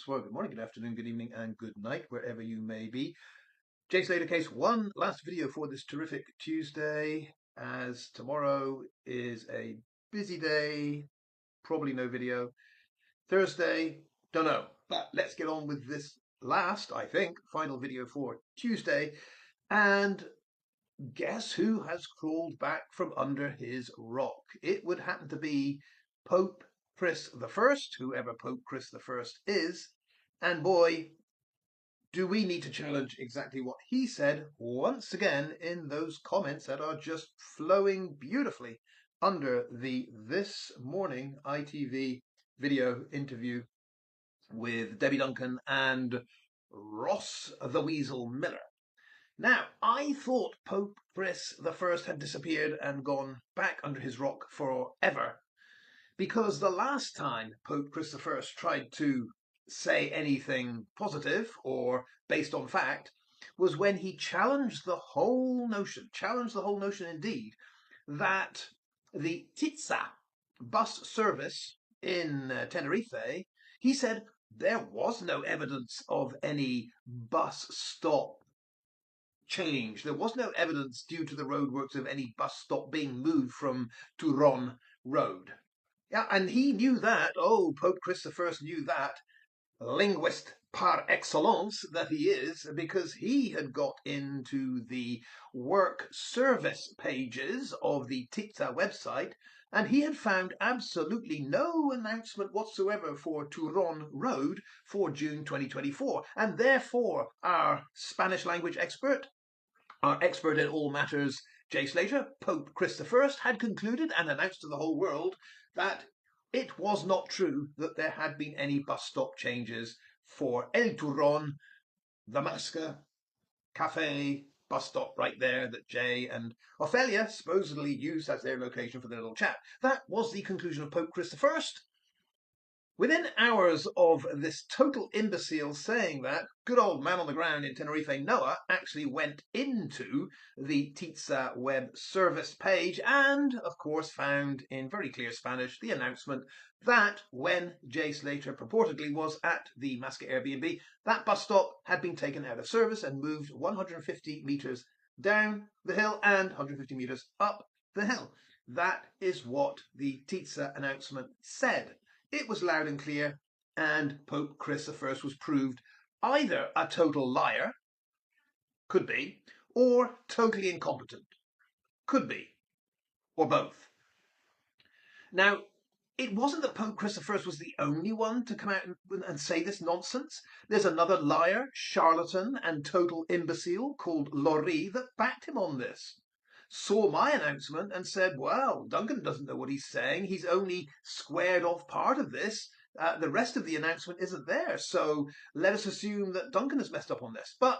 Well, good morning, good afternoon, good evening, and good night, wherever you may be. J. Slater case, one last video for this terrific Tuesday, as tomorrow is a busy day, probably no video. Thursday, don't know. But let's get on with this last, I think, final video for Tuesday. And guess who has crawled back from under his rock? It would happen to be Pope Chris the First, whoever Pope Chris the First is. And boy, do we need to challenge exactly what he said once again in those comments that are just flowing beautifully under the This Morning ITV video interview with Debbie Duncan and Ross the Weasel Miller. Now, I thought Pope Chris the First had disappeared and gone back under his rock forever, because the last time Pope Chris the First tried to say anything positive or based on fact was when he challenged the whole notion indeed, that the Titsa bus service in Tenerife, he said there was no evidence of any bus stop change. There was no evidence due to the roadworks of any bus stop being moved from Turon Road. Yeah, and he knew that. Oh, Pope Chris I knew that. Linguist par excellence that he is, because he had got into the work service pages of the TICTA website, and he had found absolutely no announcement whatsoever for Turon Road for June 2024. And therefore, our Spanish language expert, our expert in all matters, J. Slater, Pope Chris I, had concluded and announced to the whole world that it was not true that there had been any bus stop changes for El Turron, the Masca Cafe bus stop right there that Jay and Ophelia supposedly used as their location for their little chat. That was the conclusion of Pope Chris I. Within hours of this total imbecile saying that, good old man on the ground in Tenerife, Noah, actually went into the Titsa web service page and, of course, found in very clear Spanish the announcement that when Jay Slater purportedly was at the Masca Airbnb, that bus stop had been taken out of service and moved 150 meters down the hill and 150 meters up the hill. That is what the Titsa announcement said. It was loud and clear, and Pope Chris I was proved either a total liar, could be, or totally incompetent, could be, or both. Now, it wasn't that Pope Chris I was the only one to come out and say this nonsense. There's another liar, charlatan, and total imbecile called Laurie that backed him on this. Saw my announcement and said, well, Duncan doesn't know what he's saying. He's only squared off part of this. The rest of the announcement isn't there. So let us assume that Duncan has messed up on this. But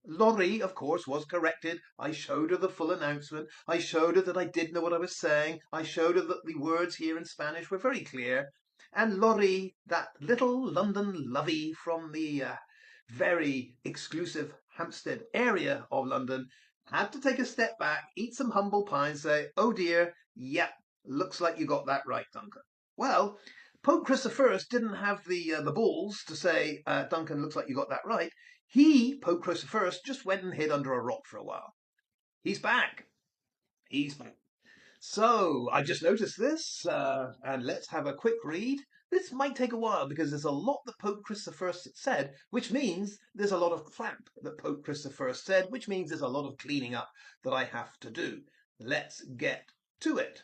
Laurie, of course, was corrected. I showed her the full announcement. I showed her that I did know what I was saying. I showed her that the words here in Spanish were very clear. And Laurie, that little London lovey from the very exclusive Hampstead area of London, had to take a step back, eat some humble pie and say, oh dear, yep, looks like you got that right, Duncan. Well, Pope Chris I didn't have the balls to say, Duncan, looks like you got that right. He, Pope Chris I, just went and hid under a rock for a while. He's back. He's back. So I just noticed this, and let's have a quick read. This might take a while because there's a lot that Pope Chris I said, which means there's a lot of crap that Pope Chris I said, which means there's a lot of cleaning up that I have to do. Let's get to it.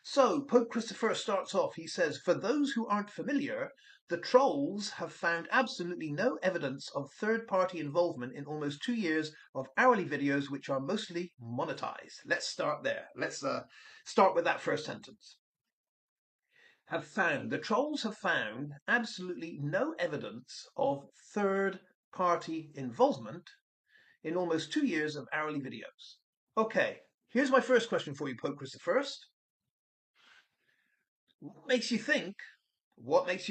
So Pope Chris I starts off, he says, for those who aren't familiar, the trolls have found absolutely no evidence of third-party involvement in almost 2 years of hourly videos which are mostly monetized. Let's start there. Let's start with that first sentence. The trolls have found absolutely no evidence of third-party involvement in almost 2 years of hourly videos. Okay, here's my first question for you, Pope Chris I. What makes you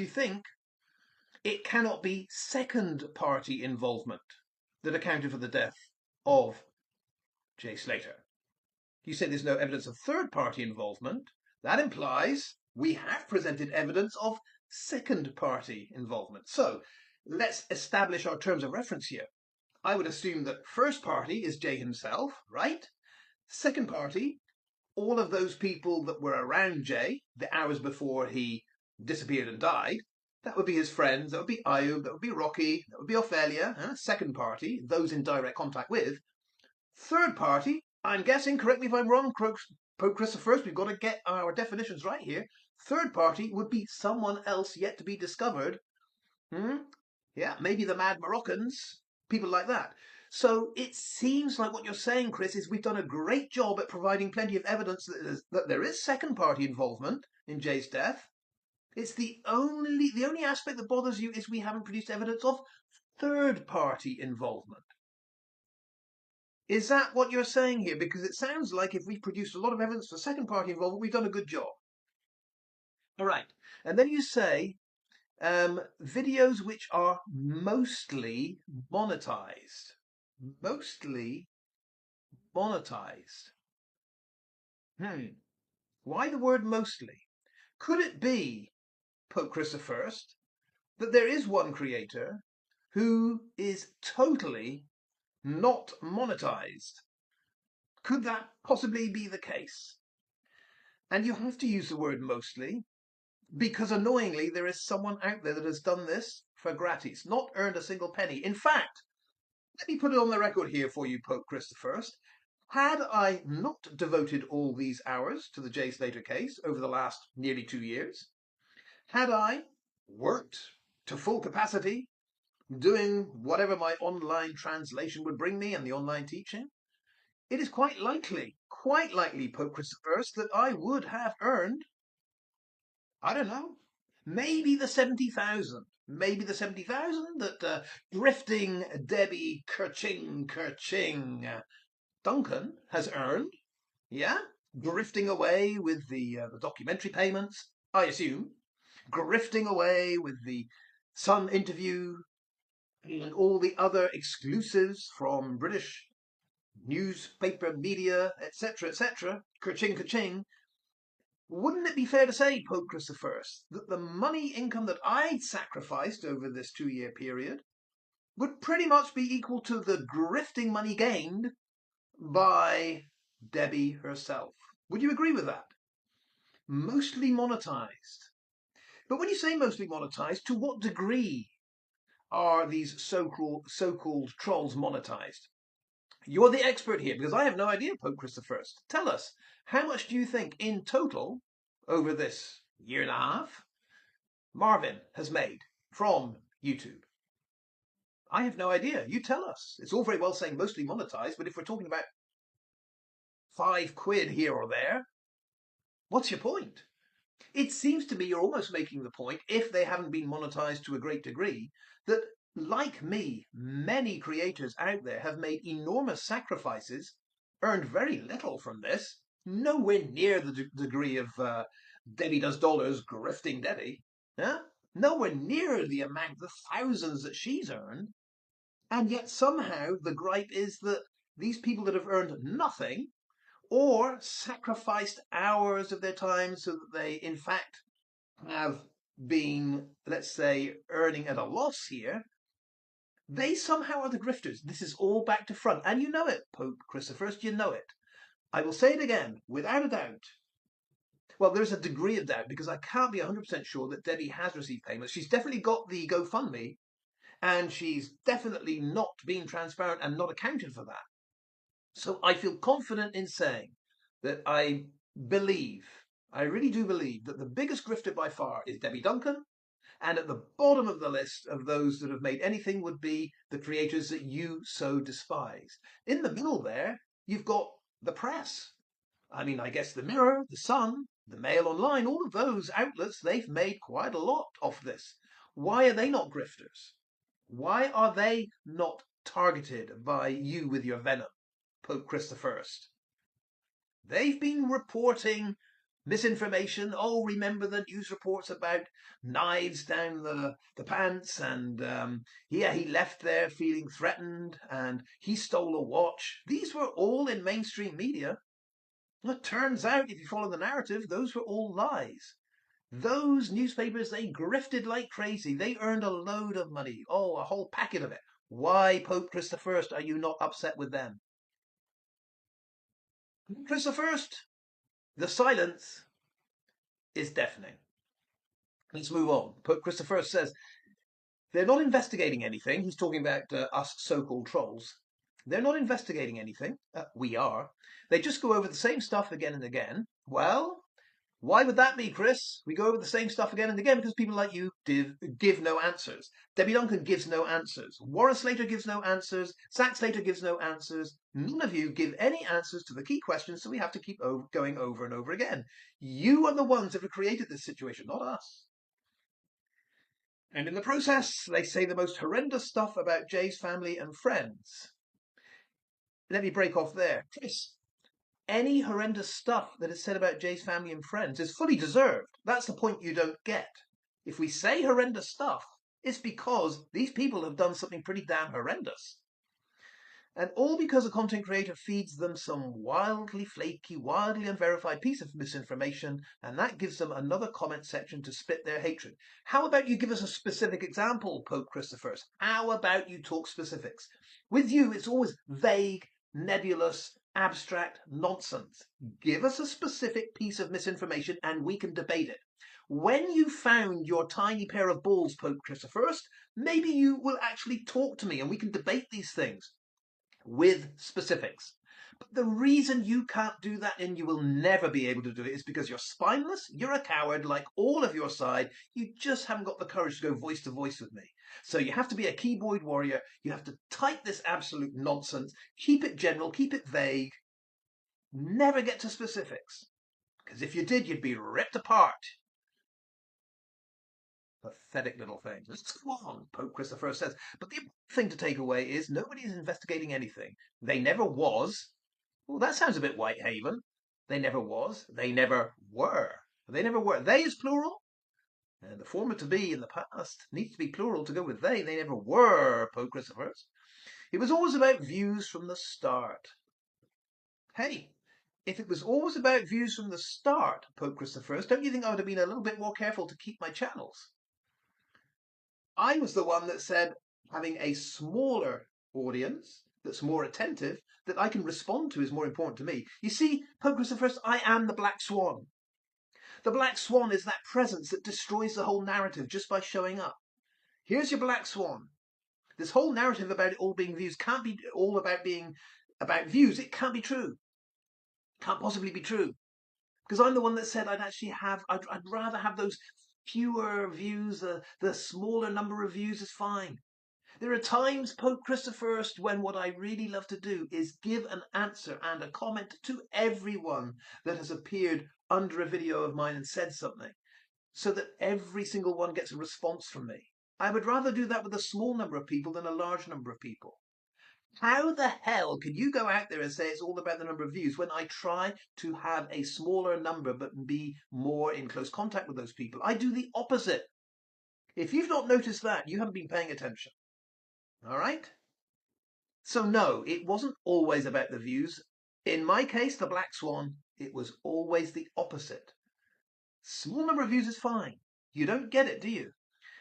think it cannot be second-party involvement that accounted for the death of Jay Slater? You say there's no evidence of third-party involvement. That implies we have presented evidence of second-party involvement. So let's establish our terms of reference here. I would assume that first party is Jay himself, right? Second party, all of those people that were around Jay the hours before he disappeared and died. That would be his friends, that would be Ayub, that would be Rocky, that would be Ophelia. Second party, those in direct contact with. Third party, I'm guessing, correct me if I'm wrong, Pope Christopher, we've got to get our definitions right here. Third party would be someone else yet to be discovered. Yeah, maybe the mad Moroccans, people like that. So it seems like what you're saying, Chris, is we've done a great job at providing plenty of evidence that there is second party involvement in Jay's death. It's the only aspect that bothers you is we haven't produced evidence of third party involvement. Is that what you're saying here? Because it sounds like if we produced a lot of evidence for second party involvement, we've done a good job. All right. And then you say videos which are mostly monetized. Mostly monetized. Why the word mostly? Could it be, Pope Christopher, that there is one creator who is totally not monetized? Could that possibly be the case? And you have to use the word mostly because annoyingly there is someone out there that has done this for gratis, not earned a single penny. In fact, let me put it on the record here for you, Pope Christopher. Had I not devoted all these hours to the Jay Slater case over the last nearly 2 years, had I worked to full capacity, doing whatever my online translation would bring me and the online teaching, it is quite likely, Pope Christopher, that I would have earned, I don't know, maybe the 70,000. Maybe the 70,000 that drifting Debbie Kerching Duncan has earned. Yeah? Grifting away with the documentary payments, I assume. Grifting away with the Sun interview and all the other exclusives from British newspaper media, etc., etc. Kerching. Wouldn't it be fair to say, Pope Christopher, that the money income that I'd sacrificed over this 2-year period would pretty much be equal to the grifting money gained by Debbie herself? Would you agree with that? Mostly monetized. But when you say mostly monetized, to what degree are these so-called trolls monetized? You're the expert here, because I have no idea, Pope Christopher. Tell us, how much do you think in total, over this year and a half, Marvin has made from YouTube? I have no idea. You tell us. It's all very well saying mostly monetized, but if we're talking about £5 here or there, what's your point? It seems to me you're almost making the point, if they haven't been monetized to a great degree, that, like me, many creators out there have made enormous sacrifices, earned very little from this, nowhere near the degree of Debbie Does Dollars grifting Debbie, nowhere near the amount, the thousands that she's earned, and yet somehow the gripe is that these people that have earned nothing or sacrificed hours of their time so that they, in fact, have been, let's say, earning at a loss here, they somehow are the grifters. This is all back to front. And you know it, Pope Christopher, you know it. I will say it again, without a doubt. Well, there's a degree of doubt because I can't be 100% sure that Debbie has received payments. She's definitely got the GoFundMe, and she's definitely not been transparent and not accounted for that. So I feel confident in saying that I really do believe that the biggest grifter by far is Debbie Duncan. And at the bottom of the list of those that have made anything would be the creators that you so despise. In the middle there, you've got the press. I mean, I guess the Mirror, the Sun, the Mail Online, all of those outlets, they've made quite a lot of this. Why are they not grifters? Why are they not targeted by you with your venom, Pope Christopher? They've been reporting misinformation. Oh, remember the news reports about knives down the pants, and he left there feeling threatened, and he stole a watch. These were all in mainstream media. It turns out, if you follow the narrative, those were all lies. Those newspapers, they grifted like crazy. They earned a load of money. Oh, a whole packet of it. Why, Pope Chris the First, are you not upset with them? Chris the First, the silence is deafening. Let's move on. Pope Chris the First says, they're not investigating anything. He's talking about us so-called trolls. They're not investigating anything. We are. They just go over the same stuff again and again. Well, why would that be, Chris? We go over the same stuff again and again because people like you give no answers. Debbie Duncan gives no answers. Warren Slater gives no answers. Zach Slater gives no answers. None of you give any answers to the key questions, so we have to keep going over and over again. You are the ones that have created this situation, not us. And in the process, they say the most horrendous stuff about Jay's family and friends. Let me break off there. Chris, any horrendous stuff that is said about Jay's family and friends is fully deserved. That's the point you don't get. If we say horrendous stuff, it's because these people have done something pretty damn horrendous. And all because a content creator feeds them some wildly flaky, wildly unverified piece of misinformation, and that gives them another comment section to spit their hatred. How about you give us a specific example, Pope Chris I? How about you talk specifics? With you, it's always vague, nebulous, abstract nonsense. Give us a specific piece of misinformation and we can debate it. When you found your tiny pair of balls, Pope Chris I, maybe you will actually talk to me and we can debate these things with specifics. But the reason you can't do that and you will never be able to do it is because you're spineless, you're a coward, like all of your side. You just haven't got the courage to go voice to voice with me. So you have to be a keyboard warrior. You have to type this absolute nonsense, keep it general, keep it vague, never get to specifics. Because if you did, you'd be ripped apart. Pathetic little thing. Let's go on, Pope Chris I says. But the thing to take away is nobody is investigating anything. They never was. Well, that sounds a bit Whitehaven. They never was. They never were. They never were. They is plural. And the former to be in the past needs to be plural to go with they. They never were, Pope Chris I. It was always about views from the start. Hey, if it was always about views from the start, Pope Chris I, don't you think I would have been a little bit more careful to keep my channels? I was the one that said having a smaller audience that's more attentive, that I can respond to is more important to me. You see, Pope Chris I, I am the black swan. The black swan is that presence that destroys the whole narrative just by showing up. Here's your black swan. This whole narrative about it all being views can't be all about being about views. It can't be true. Can't possibly be true. Because I'm the one that said I'd rather have those fewer views, the smaller number of views is fine. There are times, Pope Chris I, when what I really love to do is give an answer and a comment to everyone that has appeared under a video of mine and said something, so that every single one gets a response from me. I would rather do that with a small number of people than a large number of people. How the hell can you go out there and say it's all about the number of views when I try to have a smaller number but be more in close contact with those people? I do the opposite. If you've not noticed that, you haven't been paying attention. All right? So no, it wasn't always about the views. In my case, the Black Swan, it was always the opposite. Small number of views is fine. You don't get it, do you?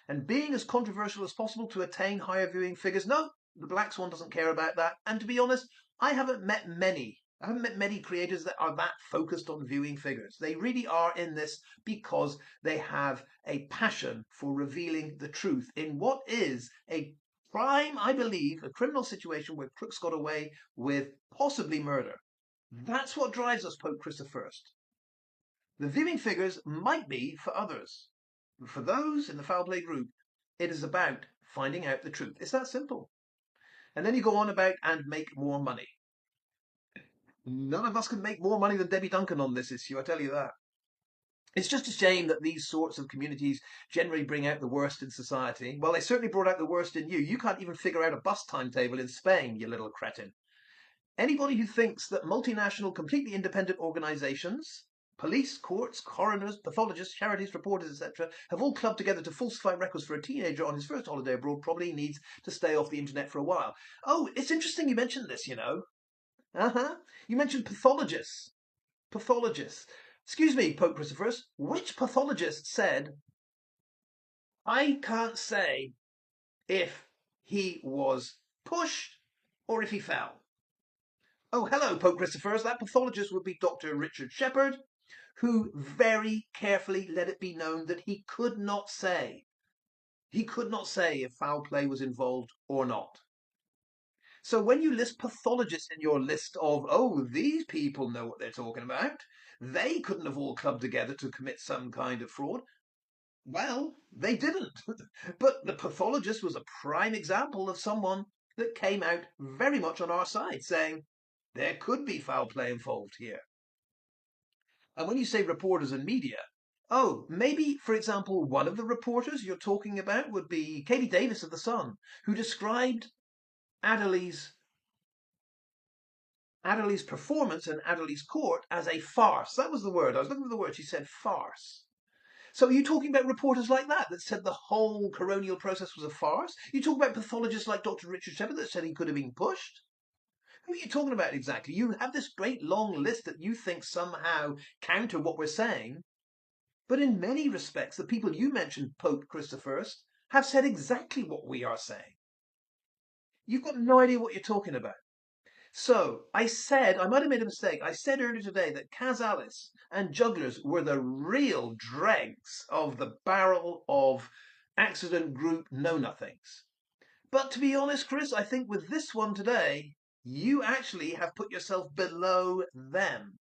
And being as controversial as possible to attain higher viewing figures, no, the Black Swan doesn't care about that. And to be honest, I haven't met many creators that are that focused on viewing figures. They really are in this because they have a passion for revealing the truth in what is a crime, I believe, a criminal situation where crooks got away with possibly murder. That's what drives us, Pope Chris I. The viewing figures might be for others. For those in the foul play group, it is about finding out the truth. It's that simple. And then you go on about and make more money. None of us can make more money than Debbie Duncan on this issue, I tell you that. It's just a shame that these sorts of communities generally bring out the worst in society. Well, they certainly brought out the worst in you. You can't even figure out a bus timetable in Spain, you little cretin. Anybody who thinks that multinational, completely independent organizations, police, courts, coroners, pathologists, charities, reporters, etc., have all clubbed together to falsify records for a teenager on his first holiday abroad probably needs to stay off the internet for a while. Oh, it's interesting you mentioned this, you know. You mentioned pathologists. Pathologists. Excuse me, Pope Christophorus, which pathologist said, I can't say if he was pushed or if he fell? Oh, hello, Pope Christophorus. That pathologist would be Dr. Richard Shepherd, who very carefully let it be known that he could not say. He could not say if foul play was involved or not. So when you list pathologists in your list of, oh, these people know what they're talking about, they couldn't have all clubbed together to commit some kind of fraud. Well, they didn't. But the pathologist was a prime example of someone that came out very much on our side, saying there could be foul play involved here. And when you say reporters and media, oh, maybe, for example, one of the reporters you're talking about would be Katie Davis of The Sun, who described Adderley's performance in Adderley's court as a farce. That was the word. I was looking for the word. She said farce. So are you talking about reporters like that said the whole coronial process was a farce? You talk about pathologists like Dr. Richard Shepherd that said he could have been pushed? Who are you talking about exactly? You have this great long list that you think somehow counter what we're saying, but in many respects, the people you mentioned, Pope Christophorus, have said exactly what we are saying. You've got no idea what you're talking about. So I might have made a mistake. I said earlier today that Casalis and jugglers were the real dregs of the barrel of accident group know-nothings. But to be honest, Chris, I think with this one today, you actually have put yourself below them.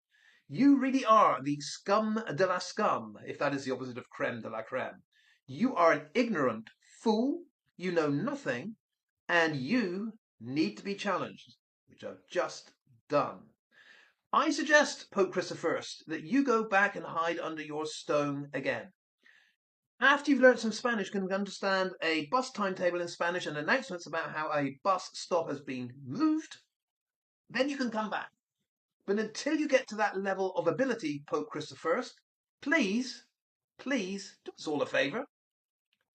You really are the scum de la scum, if that is the opposite of creme de la creme. You are an ignorant fool, you know nothing, and you need to be challenged, which I've just done. I suggest, Pope Christophorus, that you go back and hide under your stone again. After you've learnt some Spanish, you can understand a bus timetable in Spanish and announcements about how a bus stop has been moved, then you can come back. But until you get to that level of ability, Pope Christophorus, please do us all a favour.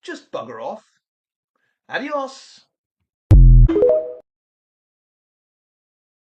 Just bugger off. Adios.